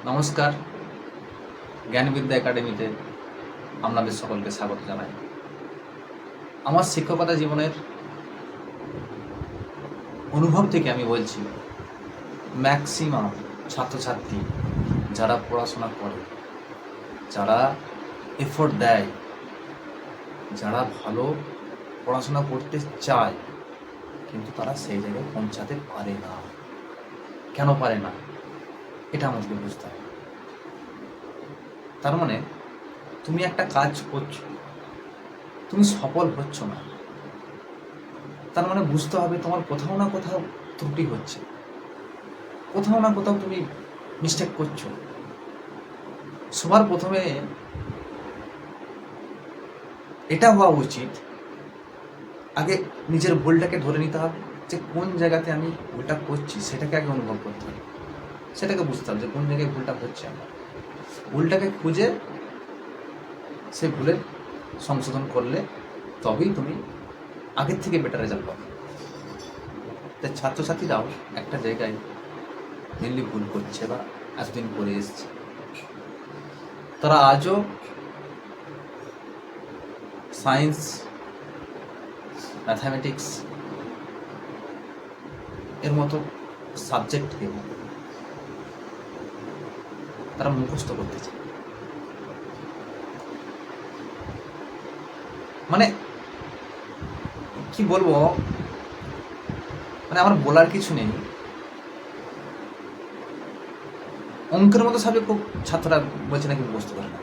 নমস্কার, জ্ঞানবিদ্যা একাডেমিতে আপনাদের সকলকে স্বাগত জানাই। আমার শিক্ষকতা জীবনের অনুভব থেকে আমি বলছি, ম্যাক্সিমাম ছাত্রছাত্রী যারা পড়াশোনা করে, যারা এফোর্ট দেয়, যারা ভালো পড়াশোনা করতে চায়, কিন্তু তারা সেই জায়গায় পৌঁছাতে পারে না। কেন পারে না এটা আমাদেরকে বুঝতে হবে। তার মানে তুমি একটা কাজ করছো, তুমি সফল হচ্ছ না, তার মানে বুঝতে হবে তোমার কোথাও না কোথাও ত্রুটি হচ্ছে, কোথাও না কোথাও তুমি মিস্টেক করছো। সবার প্রথমে এটা হওয়া উচিত, আগে নিজের ভুলটাকে ধরে নিতে হবে, যে কোন জায়গাতে আমি ভুলটা করছি সেটাকে আগে অনুভব করতে হবে, সেটাকে বুঝতে হবে যে কোন জায়গায় ভুলটা হচ্ছে। আমার ভুলটাকে খুঁজে সে ভুলের সংশোধন করলে তবেই তুমি আগের থেকে বেটার রেজাল্ট পাবে। তাই ছাত্রছাত্রীরাও একটা জায়গায় মেনলি ভুল করছে বা এতদিন করে এসছে, তারা আজও সায়েন্স, ম্যাথামেটিক্স এর মতো সাবজেক্টকে তারা মুখস্থ করতে চায়। মানে কি বলবো, মানে আমার বলার কিছু নেই। অঙ্কের মতো সাবজেক্ট খুব ছাত্ররা বলছে নাকি মুখস্থ করে না,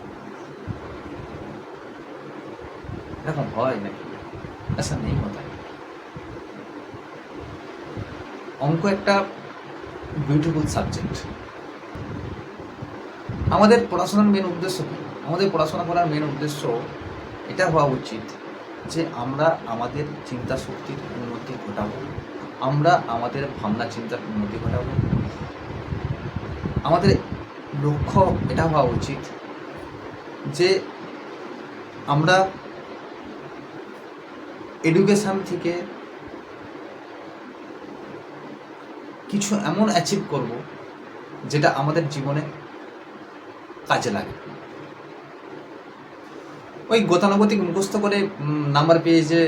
এরকম হয় নাকি? আচ্ছা, নেই কথা। অঙ্ক একটা বিউটিফুল সাবজেক্ট। আমাদের পড়াশোনার মেন উদ্দেশ্য কি? আমাদের পড়াশোনা করার মেন উদ্দেশ্য এটা হওয়া উচিত যে আমরা আমাদের চিন্তা শক্তির উন্নতি ঘটাবো, আমরা আমাদের ভাবনা চিন্তার উন্নতি ঘটাবো। আমাদের লক্ষ্য এটা হওয়া উচিত যে আমরা এডুকেশান থেকে কিছু এমন অ্যাচিভ করব যেটা আমাদের জীবনে কাজে লাগে। ওই গতানুগতিক মুখস্থ করে নাম্বার পেয়ে যে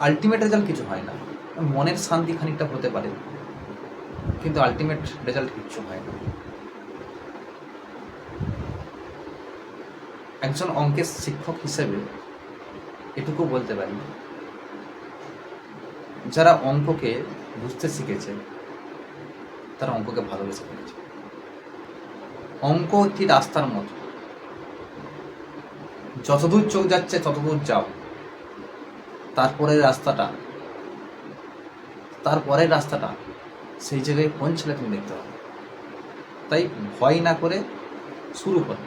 আলটিমেট রেজাল্ট কিছু হয় না। মনের শান্তি খানিকটা হতে পারে, কিন্তু আলটিমেট রেজাল্ট কিচ্ছু হয় না। একজন অঙ্কের শিক্ষক হিসেবে এটুকু বলতে পারি, যারা অঙ্ককে বুঝতে শিখেছে তারা অঙ্ককে ভালোবেসে ফেলেছে। অঙ্ক একটি রাস্তার মতো, যতদূর চোখ যাচ্ছে ততদূর যাও, তারপরের রাস্তাটা সেই জায়গায় পৌঁছলে তুমি দেখতে পাবে। তাই ভয় না করে শুরু করো।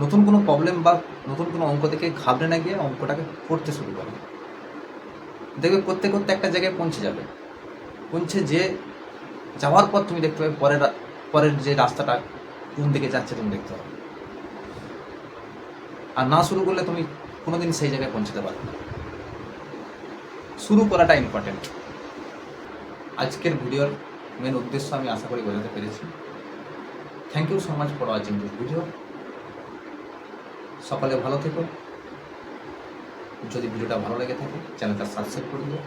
নতুন কোনো প্রবলেম বা নতুন কোনো অঙ্ক থেকে ঘাবড়ে না গিয়ে অঙ্কটাকে করতে শুরু করো। দেখবে করতে করতে একটা জায়গায় পৌঁছে যাবে। যে যাওয়ার পর তুমি দেখতে পাবে পরের যে রাস্তাটা কোন দিকে যাচ্ছে তুমি দেখতে পাবে। আর না শুরু করলে তুমি কোনোদিন সেই জায়গায় পৌঁছতে পারবে না। শুরু করাটা ইম্পর্টেন্ট। আজকের ভিডিওর মেন উদ্দেশ্য আমি আশা করি বোঝাতে পেরেছি। Thank you so much for watching this video. সকলে ভালো থেকো। যদি ভিডিওটা ভালো লেগে থাকে চ্যানেলটা সাবস্ক্রাইব করে দিও।